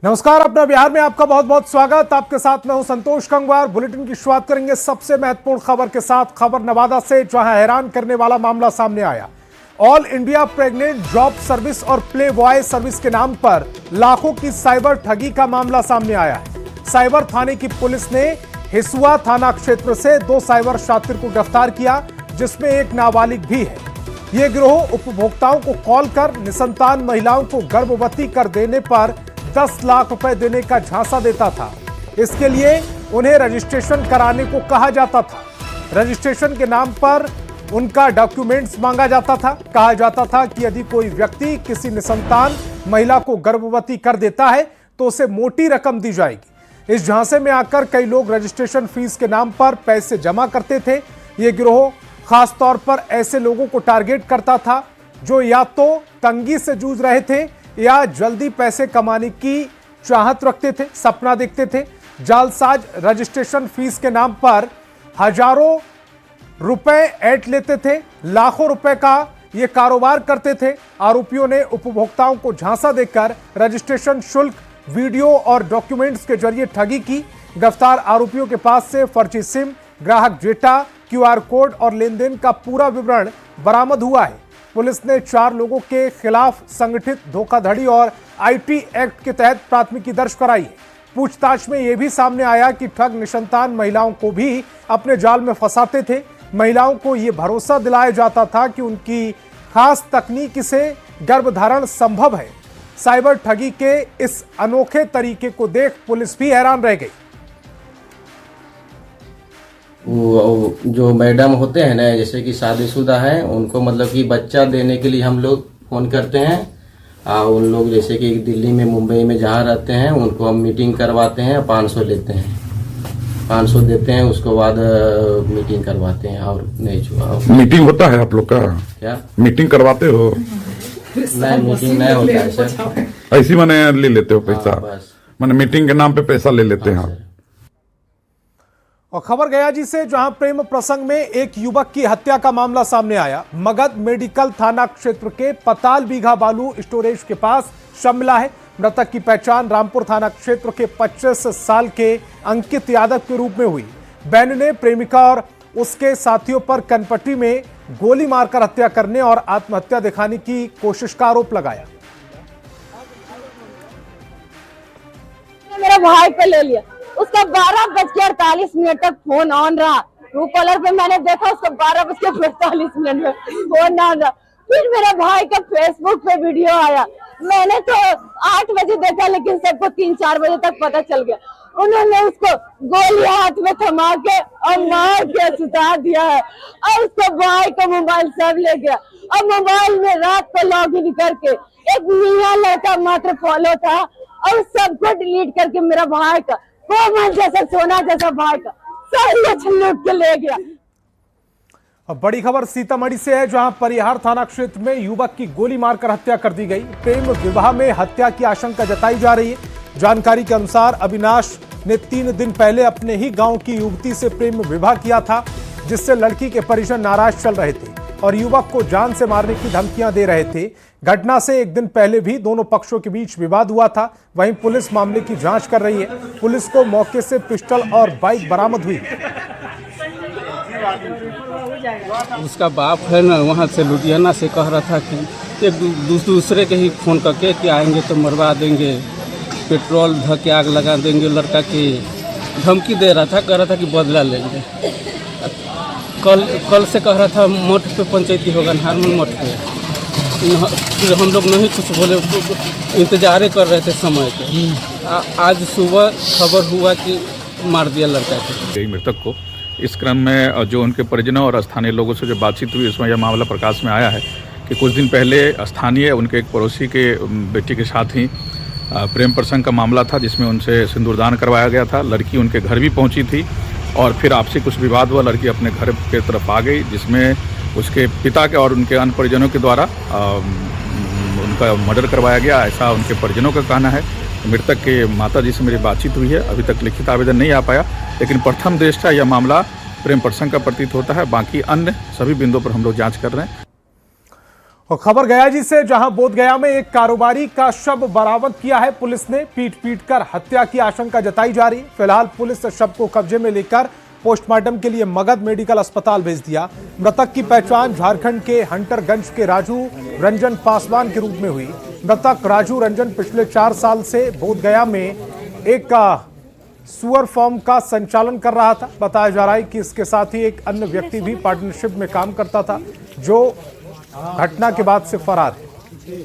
नमस्कार, अपना बिहार में आपका बहुत बहुत स्वागत। आपके साथ मैं हूं संतोष गंगवार। बुलेटिन की शुरुआत करेंगे सबसे महत्वपूर्ण खबर के साथ। खबर नवादा से, जहां हैरान करने वाला मामला सामने आया। All India pregnant job service और प्ले बॉय सर्विस के नाम पर लाखों की साइबर ठगी का मामला सामने आया है। साइबर थाने की पुलिस ने हिसुआ थाना क्षेत्र से 2 साइबर शातिर को गिरफ्तार किया, जिसमें एक नाबालिग भी है। यह गिरोह उपभोक्ताओं को कॉल कर निसंतान महिलाओं को गर्भवती कर देने पर 10 लाख रुपए देने का झांसा देता था। इसके लिए उन्हें रजिस्ट्रेशन कराने को कहा जाता था। रजिस्ट्रेशन के नाम पर उनका डॉक्यूमेंट्स मांगा जाता था। कहा जाता था कि यदि कोई व्यक्ति किसी निसंतान महिला को गर्भवती कर देता है तो उसे मोटी रकम दी जाएगी। इस झांसे में आकर कई लोग रजिस्ट्रेशन फीस के नाम पर पैसे जमा करते थे। यह गिरोह खासतौर पर ऐसे लोगों को टारगेट करता था जो या तो तंगी से जूझ रहे थे या जल्दी पैसे कमाने की चाहत रखते थे, सपना देखते थे। जालसाज रजिस्ट्रेशन फीस के नाम पर हजारों रुपए ऐंठ लेते थे, लाखों रुपए का ये कारोबार करते थे। आरोपियों ने उपभोक्ताओं को झांसा देकर रजिस्ट्रेशन शुल्क, वीडियो और डॉक्यूमेंट्स के जरिए ठगी की। गिरफ्तार आरोपियों के पास से फर्जी सिम, ग्राहक डेटा, QR कोड और लेन देन का पूरा विवरण बरामद हुआ है। पुलिस ने 4 लोगों के खिलाफ संगठित धोखाधड़ी और IT एक्ट के तहत प्राथमिकी दर्ज कराई है। पूछताछ में यह भी सामने आया कि ठग निसंतान महिलाओं को भी अपने जाल में फंसाते थे। महिलाओं को यह भरोसा दिलाया जाता था कि उनकी खास तकनीक से गर्भधारण संभव है। साइबर ठगी के इस अनोखे तरीके को देख पुलिस भी हैरान रह गई। वो जो मैडम होते हैं ना, जैसे कि शादीशुदा हैं, उनको मतलब कि बच्चा देने के लिए हम लोग फ़ोन करते हैं। उन लोग जैसे कि दिल्ली में, मुंबई में जहाँ रहते हैं, उनको हम मीटिंग करवाते हैं। 500 लेते हैं, 500 देते हैं, उसके बाद मीटिंग करवाते हैं। और नहीं छुआ मीटिंग होता है आप लोग का? क्या मीटिंग करवाते हो? नहीं, मीटिंग नहीं होता है सर। ऐसी मैंने ले लेते हो पैसा? बस मैंने मीटिंग के नाम पे पैसा ले लेते हैं आप। और खबर गयाजी से, जहां प्रेम प्रसंग में एक युवक की हत्या का मामला सामने आया। मगध मेडिकल थाना क्षेत्र के पताल बीघा बालू स्टोरेज के पास शव मिला है। मृतक की पहचान रामपुर थाना क्षेत्र के 25 साल के अंकित यादव के रूप में हुई। बहन ने प्रेमिका और उसके साथियों पर कनपट्टी में गोली मारकर हत्या करने और आत्महत्या दिखाने की कोशिश का आरोप लगाया। मेरा भाई पे ले लिया, उसका 12:48 तक फोन ऑन रहा। ट्रू कॉलर पे मैंने देखा, उसका 12:45 में फोन ऑन रहा। फिर मेरा भाई का फेसबुक पे वीडियो आया। मैंने तो 8 बजे देखा, लेकिन सबको 3-4 बजे तक पता चल गया। उन्होंने उसको गोली हाथ में थमा के और मार के सुता दिया है। और उसका भाई का मोबाइल सब ले गया। और मोबाइल में रात को लॉग इन करके एक मियां लड़का मात्र फॉलो था, और सबको डिलीट करके मेरा भाई का कोमल जैसा, सोना जैसा भाई का सब लूट के ले गया। अब बड़ी खबर सीतामढ़ी से है, जहां परिहार थाना क्षेत्र में युवक की गोली मारकर हत्या कर दी गई। प्रेम विवाह में हत्या की आशंका जताई जा रही है। जानकारी के अनुसार अविनाश ने 3 दिन पहले अपने ही गांव की युवती से प्रेम विवाह किया था, जिससे लड़की के परिजन नाराज चल रहे थे और युवक को जान से मारने की धमकियां दे रहे थे। घटना से 1 दिन पहले भी दोनों पक्षों के बीच विवाद हुआ था। वहीं पुलिस मामले की जांच कर रही है। पुलिस को मौके से पिस्टल और बाइक बरामद हुई। उसका बाप है ना, वहाँ से लुधियाना से कह रहा था कि एक दूसरे के ही फोन करके कि आएंगे तो मरवा देंगे, पेट्रोल धके आग लगा देंगे। लड़का की धमकी दे रहा था, कह रहा था कि बदला लेंगे। कल से कह रहा था मठ पे पंचायती होगा, हारमोन मठ पे। फिर हम लोग नहीं कुछ बोले, इंतजार कर रहे थे समय के। आज सुबह खबर हुआ कि मार दिया लड़का को, मृतक को। इस क्रम में जो उनके परिजनों और स्थानीय लोगों से जो बातचीत हुई, उसमें यह मामला प्रकाश में आया है कि कुछ दिन पहले स्थानीय उनके एक पड़ोसी के बेटी के साथ ही प्रेम प्रसंग का मामला था, जिसमें उनसे सिंदूरदान करवाया गया था। लड़की उनके घर भी पहुंची थी और फिर आपसी कुछ विवाद हुआ। लड़की अपने घर के तरफ आ गई, जिसमें उसके पिता के और उनके अन्य परिजनों के द्वारा उनका मर्डर करवाया गया, ऐसा उनके परिजनों का कहना है। मृतक के माताजी से मेरी बातचीत हुई है। अभी तक लिखित आवेदन नहीं आ पाया, लेकिन प्रथम दृष्टया यह मामला प्रेम प्रसंग का प्रतीत होता है। बाकी अन्य सभी बिंदुओं पर हम लोग जांच कर रहे हैं। और खबर गया जी से, जहां बोधगया में एक कारोबारी का शव बरामद किया है पुलिस ने। पीट पीट कर हत्या की आशंका जताई जा रही है। फिलहाल पुलिस ने शव को कब्जे में लेकर पोस्टमार्टम के लिए मगध मेडिकल अस्पताल भेज दिया। मृतक की पहचान झारखंड के हंटरगंज के राजू रंजन पासवान के रूप में हुई। मृतक राजू रंजन पिछले 4 साल से बोधगया में एक सुअर फार्म का संचालन कर रहा था। बताया जा रहा है कि इसके साथ ही एक अन्य व्यक्ति भी पार्टनरशिप में काम करता था, जो घटना के बाद से फरार है।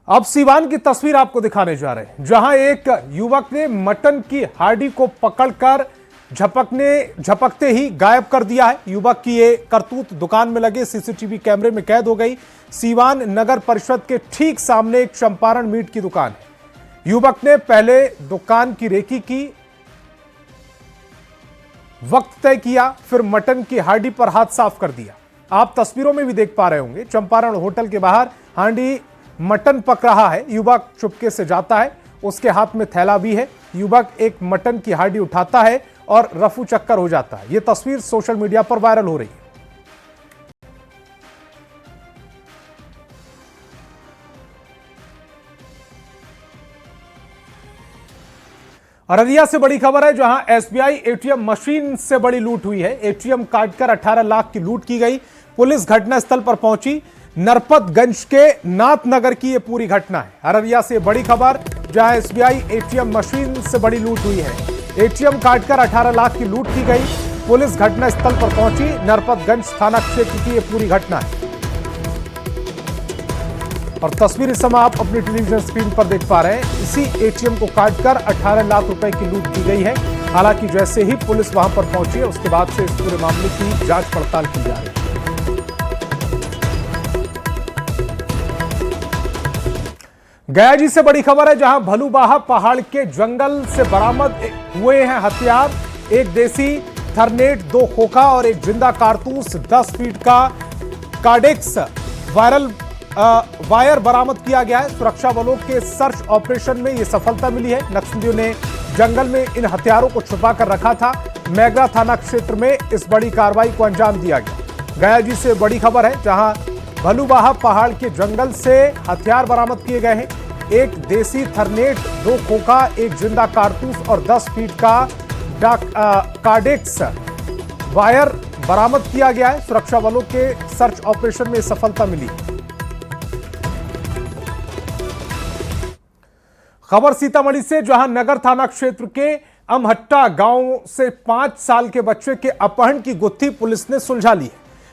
अब सीवान की तस्वीर आपको दिखाने जा रहे हैं, जहां एक युवक ने मटन की हार्डी को पकड़कर झपकते ही गायब कर दिया है। युवक की ये करतूत दुकान में लगे सीसीटीवी कैमरे में कैद हो गई। सीवान नगर परिषद के ठीक सामने एक चंपारण मीट की दुकान है। युवक ने पहले दुकान की रेकी की, वक्त तय किया, फिर मटन की हांडी पर हाथ साफ कर दिया। आप तस्वीरों में भी देख पा रहे होंगे, चंपारण होटल के बाहर हांडी मटन पक रहा है। युवक चुपके से जाता है, उसके हाथ में थैला भी है। युवक एक मटन की हांडी उठाता है और रफू चक्कर हो जाता है। यह तस्वीर सोशल मीडिया पर वायरल हो रही है। अररिया से बड़ी खबर है, जहां एसबीआई एटीएम मशीन से बड़ी लूट हुई है। एटीएम काटकर 18 लाख की लूट की गई। पुलिस घटनास्थल पर पहुंची। नरपतगंज के नाथनगर की यह पूरी घटना है। अररिया से बड़ी खबर, जहां एसबीआई एटीएम मशीन से बड़ी लूट हुई है। एटीएम काटकर 18 लाख की लूट की गई। पुलिस घटनास्थल पर पहुंची। नरपतगंज थाना क्षेत्र की यह पूरी घटना है और तस्वीर इस समय आप अपनी टेलीविजन स्क्रीन पर देख पा रहे हैं। इसी एटीएम को काटकर 18 लाख रुपए की लूट की गई है। हालांकि जैसे ही पुलिस वहां पर पहुंची है, उसके बाद से इस पूरे मामले की जांच पड़ताल की जा रही है। गया जी से बड़ी खबर है, जहां भलुबाहा पहाड़ के जंगल से बरामद हुए हैं हथियार। एक देसी थर्नेट, 2 खोखा और एक जिंदा कारतूस, 10 फीट का कार्डेक्स वायर बरामद किया गया है। सुरक्षा बलों के सर्च ऑपरेशन में यह सफलता मिली है। नक्सलियों ने जंगल में इन हथियारों को छुपा कर रखा था। मैगरा थाना क्षेत्र में इस बड़ी कार्रवाई को अंजाम दिया गया। गया जी से बड़ी खबर है, जहां भलुबाहा पहाड़ के जंगल से हथियार बरामद किए गए हैं। एक देसी थर्नेट, 2 खोखा, एक जिंदा कारतूस और 10 फीट का कार्डेक्स वायर बरामद किया गया है। सुरक्षा बलों के सर्च ऑपरेशन में सफलता मिली। खबर सीतामढ़ी से, जहां नगर थाना क्षेत्र के अमहट्टा गांव से 5 साल के बच्चे के अपहरण की गुत्थी पुलिस ने सुलझा ली है।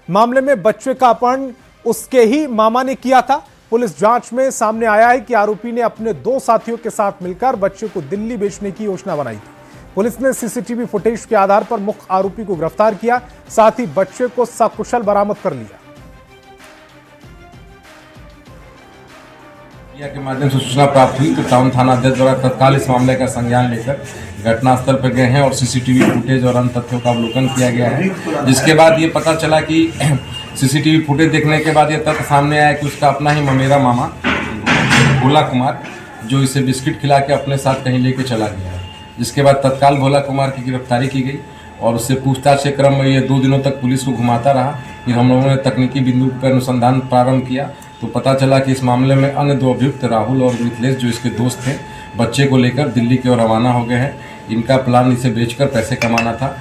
मामले में बच्चे का अपहरण उसके ही मामा ने किया था। पुलिस जांच में सामने आया है कि आरोपी ने अपने 2 साथियों के साथ मिलकर बच्चे को दिल्ली बेचने की योजना बनाई थी। पुलिस ने सीसीटीवी फुटेज के आधार पर मुख्य आरोपी को गिरफ्तार किया, साथ ही बच्चे को सकुशल बरामद कर लिया। के माध्यम से सूचना प्राप्त हुई तो टाउन थाना अध्यक्ष द्वारा तत्काल इस मामले का संज्ञान लेकर घटनास्थल पर गए हैं और सीसीटीवी फुटेज और अन्य तथ्यों का अवलोकन किया गया है। जिसके बाद ये पता चला कि सीसीटीवी फुटेज देखने के बाद ये तथ्य सामने आया कि उसका अपना ही ममेरा मामा भोला कुमार, जो इसे बिस्किट खिला के अपने साथ कहीं लेके चला गया है। जिसके बाद तत्काल भोला कुमार की गिरफ्तारी की गई और उससे पूछताछ के क्रम में ये 2 दिनों तक पुलिस को घुमाता रहा। फिर हम लोगों ने तकनीकी बिंदु पर अनुसंधान प्रारंभ किया तो पता चला कि इस मामले में अन्य 2 अभियुक्त राहुल और मिथिलेश, जो इसके दोस्त थे, बच्चे को लेकर दिल्ली की ओर रवाना हो गए हैं। इनका प्लान इसे बेचकर पैसे कमाना था।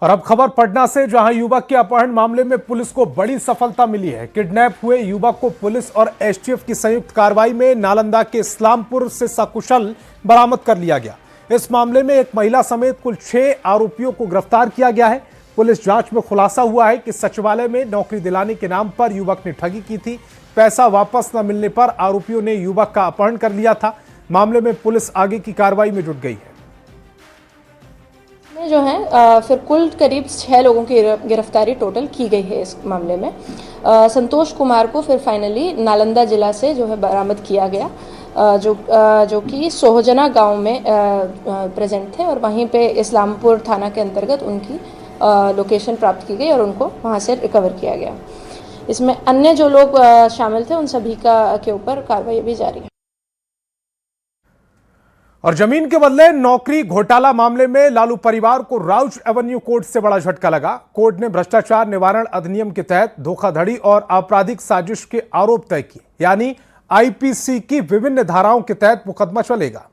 और अब खबर पटना से, जहां युवक के अपहरण मामले में पुलिस को बड़ी सफलता मिली है। किडनैप हुए युवक को पुलिस और एसटीएफ की संयुक्त कार्रवाई में नालंदा के इस्लामपुर से सकुशल बरामद कर लिया गया। इस मामले में एक महिला समेत कुल 6 आरोपियों को गिरफ्तार किया गया है। पुलिस जांच में खुलासा हुआ है कि सचिवालय में नौकरी दिलाने के नाम पर युवक ने ठगी की थी। पैसा वापस न मिलने पर आरोपियों ने युवक का अपहरण कर लिया था। मामले में पुलिस आगे की कार्रवाई में जुट गई है। जो है फिर कुल करीब 6 लोगों की गिरफ्तारी टोटल की गई है इस मामले में। संतोष कुमार को फिर फाइनली नालंदा जिला से जो है बरामद किया गया, जो कि सोहजना गांव में प्रेजेंट थे और वहीं पे इस्लामपुर थाना के अंतर्गत उनकी लोकेशन प्राप्त की गई और उनको वहां से रिकवर किया गया। इसमें अन्य जो लोग शामिल थे उन सभी के ऊपर कार्रवाई भी जारी है। और जमीन के बदले नौकरी घोटाला मामले में लालू परिवार को राउज एवेन्यू कोर्ट से बड़ा झटका लगा। कोर्ट ने भ्रष्टाचार निवारण अधिनियम के तहत धोखाधड़ी और आपराधिक साजिश के आरोप तय किए, यानी आईपीसी की विभिन्न धाराओं के तहत मुकदमा चलेगा।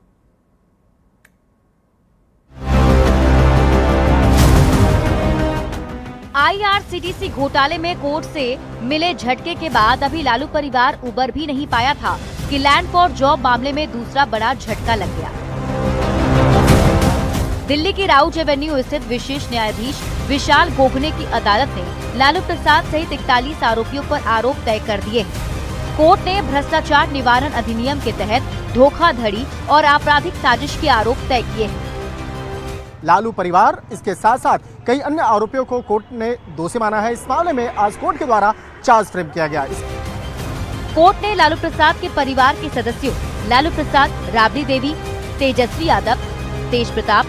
आईआरसीटीसी घोटाले में कोर्ट से मिले झटके के बाद अभी लालू परिवार उबर भी नहीं पाया था कि लैंड फॉर जॉब मामले में दूसरा बड़ा झटका लग गया। दिल्ली की राउज एवेन्यू स्थित विशेष न्यायाधीश विशाल गोखले की अदालत ने लालू प्रसाद सहित 41 आरोपियों पर आरोप तय कर दिए हैं। कोर्ट ने भ्रष्टाचार निवारण अधिनियम के तहत धोखाधड़ी और आपराधिक साजिश के आरोप तय किए हैं। लालू परिवार इसके साथ साथ कई अन्य आरोपियों को कोर्ट ने दोषी माना है। इस मामले में आज कोर्ट के द्वारा चार्ज फ्रेम किया गया। कोर्ट ने लालू प्रसाद के परिवार के सदस्यों लालू प्रसाद, राबड़ी देवी, तेजस्वी यादव, तेज प्रताप,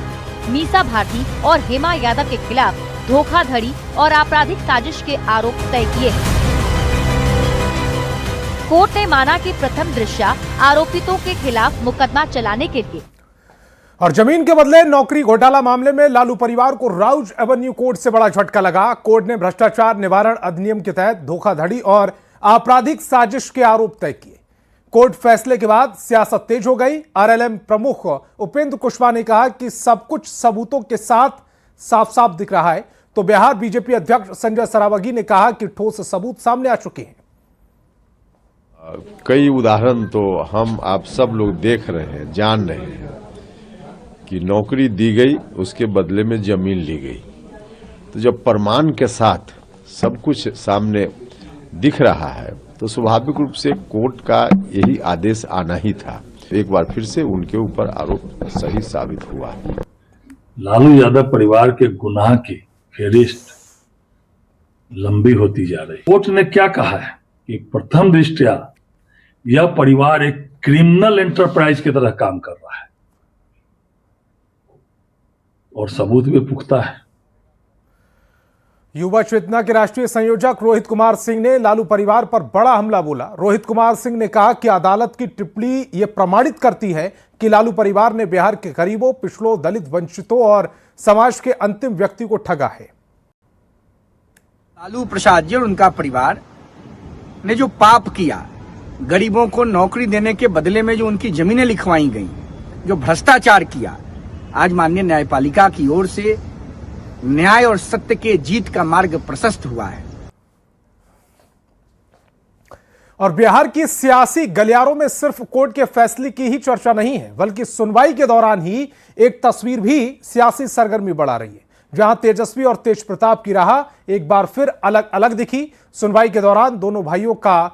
मीसा भारती और हेमा यादव के खिलाफ धोखाधड़ी और आपराधिक साजिश के आरोप तय किए हैं। कोर्ट ने माना कि प्रथम दृष्टया आरोपितों के खिलाफ मुकदमा चलाने के लिए और जमीन के बदले नौकरी घोटाला मामले में लालू परिवार को राउज एवेन्यू कोर्ट से बड़ा झटका लगा। कोर्ट ने भ्रष्टाचार निवारण अधिनियम के तहत धोखाधड़ी और आपराधिक साजिश के आरोप तय किए। कोर्ट फैसले के बाद सियासत तेज हो गई। आरएलएम प्रमुख उपेंद्र कुशवाहा ने कहा कि सब कुछ सबूतों के साथ साफ साफ दिख रहा है, तो बिहार बीजेपी अध्यक्ष संजय सरावगी ने कहा कि ठोस सबूत सामने आ चुके हैं। कई उदाहरण तो हम आप सब लोग देख रहे हैं, जान रहे हैं कि नौकरी दी गई, उसके बदले में जमीन ली गई। तो जब प्रमाण के साथ सब कुछ सामने दिख रहा है तो स्वाभाविक रूप से कोर्ट का यही आदेश आना ही था। एक बार फिर से उनके ऊपर आरोप सही साबित हुआ। लालू यादव परिवार के गुनाह की फेहरिस्त लंबी होती जा रही। कोर्ट ने क्या कहा है कि प्रथम दृष्टया यह परिवार एक क्रिमिनल एंटरप्राइज की तरह काम कर रहा है और सबूत भी पुख्ता है। युवा चेतना के राष्ट्रीय संयोजक रोहित कुमार सिंह ने लालू परिवार पर बड़ा हमला बोला। रोहित कुमार सिंह ने कहा कि अदालत की टिप्पणी यह प्रमाणित करती है कि लालू परिवार ने बिहार के गरीबों, पिछड़ों, दलित, वंचितों और समाज के अंतिम व्यक्ति को ठगा है। लालू प्रसाद जी और उनका परिवार ने जो पाप किया, गरीबों को नौकरी देने के बदले में जो उनकी जमीनें लिखवाई गई, जो भ्रष्टाचार किया, आज माननीय न्यायपालिका की ओर से न्याय और सत्य के जीत का मार्ग प्रशस्त हुआ है। और बिहार की सियासी गलियारों में सिर्फ कोर्ट के फैसले की ही चर्चा नहीं है, बल्कि सुनवाई के दौरान ही एक तस्वीर भी सियासी सरगर्मी बढ़ा रही है, जहां तेजस्वी और तेज प्रताप की राह एक बार फिर अलग अलग दिखी। सुनवाई के दौरान दोनों भाइयों का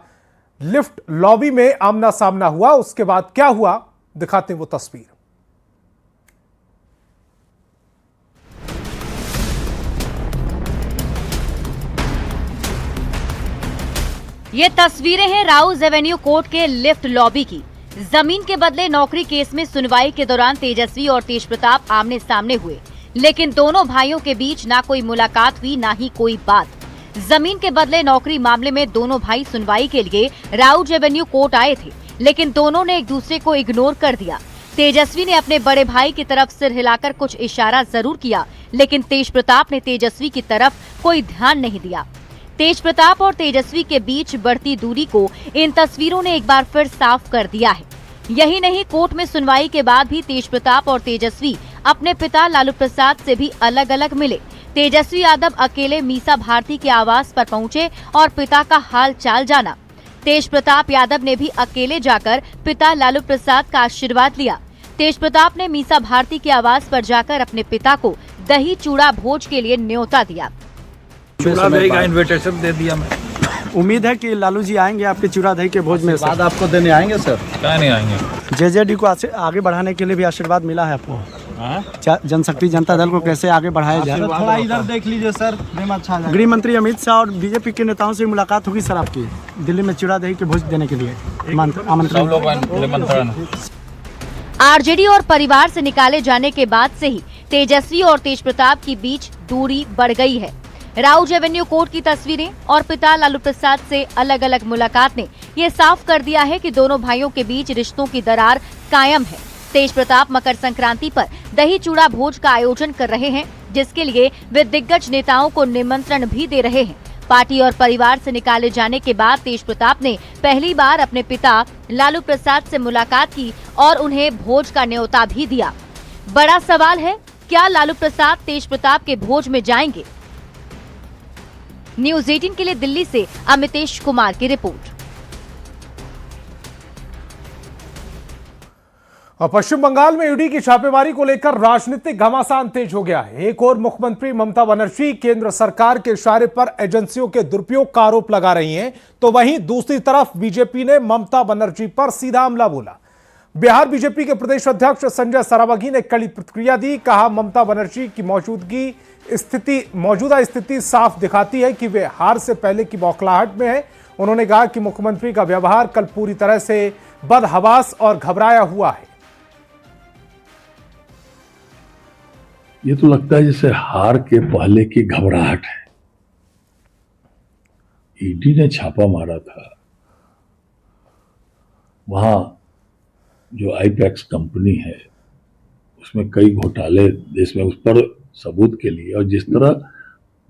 लिफ्ट लॉबी में आमना सामना हुआ। उसके बाद क्या हुआ, दिखाते हैं वो तस्वीर। ये तस्वीरें हैं राउज एवेन्यू कोर्ट के लिफ्ट लॉबी की। जमीन के बदले नौकरी केस में सुनवाई के दौरान तेजस्वी और तेज प्रताप आमने सामने हुए, लेकिन दोनों भाइयों के बीच ना कोई मुलाकात हुई, ना ही कोई बात। जमीन के बदले नौकरी मामले में दोनों भाई सुनवाई के लिए राउज एवेन्यू कोर्ट आए थे, लेकिन दोनों ने एक दूसरे को इग्नोर कर दिया। तेजस्वी ने अपने बड़े भाई की तरफ सिर हिलाकर कुछ इशारा जरूर किया, लेकिन तेज प्रताप ने तेजस्वी की तरफ कोई ध्यान नहीं दिया। तेज प्रताप और तेजस्वी के बीच बढ़ती दूरी को इन तस्वीरों ने एक बार फिर साफ कर दिया है। यही नहीं, कोर्ट में सुनवाई के बाद भी तेज प्रताप और तेजस्वी अपने पिता लालू प्रसाद से भी अलग अलग मिले। तेजस्वी यादव अकेले मीसा भारती के आवास पर पहुंचे और पिता का हाल चाल जाना। तेज प्रताप यादव ने भी अकेले जाकर पिता लालू प्रसाद का आशीर्वाद लिया। तेज प्रताप ने मीसा भारती के आवास पर जाकर अपने पिता को दही चूड़ा भोज के लिए न्योता दिया। चूड़ा दही का इन्विटेशन दे दिया मैं। उम्मीद है कि लालू जी आएंगे आपके चूड़ा दही के भोज में। बाद आपको देने आएंगे सर? क्या नहीं आएंगे। जेजेडी को आगे बढ़ाने के लिए भी आशीर्वाद मिला है आपको। जनशक्ति जनता दल को कैसे आगे बढ़ाया जाए, थोड़ा इधर देख लीजिए सर। अच्छा, गृह मंत्री अमित शाह और बीजेपी के नेताओं से मुलाकात होगी सर आपकी दिल्ली में चूड़ा दही के भोज देने के लिए आमंत्रण। आरजेडी और परिवार से निकाले जाने के बाद से ही तेजस्वी और तेज प्रताप के बीच दूरी बढ़ गई है। राउज एवेन्यू कोर्ट की तस्वीरें और पिता लालू प्रसाद से अलग अलग मुलाकात ने ये साफ कर दिया है कि दोनों भाइयों के बीच रिश्तों की दरार कायम है। तेज प्रताप मकर संक्रांति पर दही चूड़ा भोज का आयोजन कर रहे हैं, जिसके लिए वे दिग्गज नेताओं को निमंत्रण भी दे रहे हैं। पार्टी और परिवार से निकाले जाने के बाद तेज प्रताप ने पहली बार अपने पिता लालू प्रसाद से मुलाकात की और उन्हें भोज का न्योता भी दिया। बड़ा सवाल है, क्या लालू प्रसाद तेज प्रताप के भोज में जाएंगे? न्यूज़ 18 के लिए दिल्ली से अमितेश कुमार की रिपोर्ट। और पश्चिम बंगाल में ईडी की छापेमारी को लेकर राजनीतिक घमासान तेज हो गया है। एक और मुख्यमंत्री ममता बनर्जी केंद्र सरकार के इशारे पर एजेंसियों के दुरुपयोग का आरोप लगा रही हैं, तो वहीं दूसरी तरफ बीजेपी ने ममता बनर्जी पर सीधा हमला बोला। बिहार बीजेपी के प्रदेश अध्यक्ष संजय सरावगी ने कड़ी प्रतिक्रिया दी। कहा, ममता बनर्जी की मौजूदा स्थिति साफ दिखाती है कि वे हार से पहले की बौखलाहट में है। उन्होंने कहा कि मुख्यमंत्री का व्यवहार कल पूरी तरह से बदहवास और घबराया हुआ है। ये तो लगता है जैसे हार के पहले की घबराहट है। ईडी ने छापा मारा था, वहां जो आईपैक्स कंपनी है उसमें कई घोटाले देश में, उस पर सबूत के लिए, और जिस तरह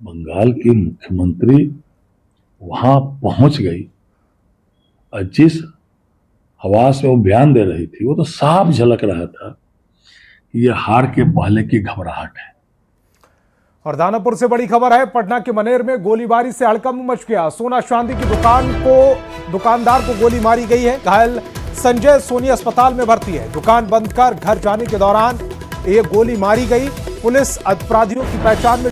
बंगाल की मुख्यमंत्री वहां पहुंच गई और जिस हवास में वो बयान दे रही थी, वो तो साफ झलक रहा था कि यह हार के पहले की घबराहट है। और दानापुर से बड़ी खबर है, पटना के मनेर में गोलीबारी से हड़कंप मच गया। सोना चांदी की दुकानदार को गोली मारी गई है। घायल संजय सोनी अस्पताल में भर्ती है। दुकान बंद कर घर जाने के दौरान ये गोली मारी गई। पुलिस अपराधियों की पहचान में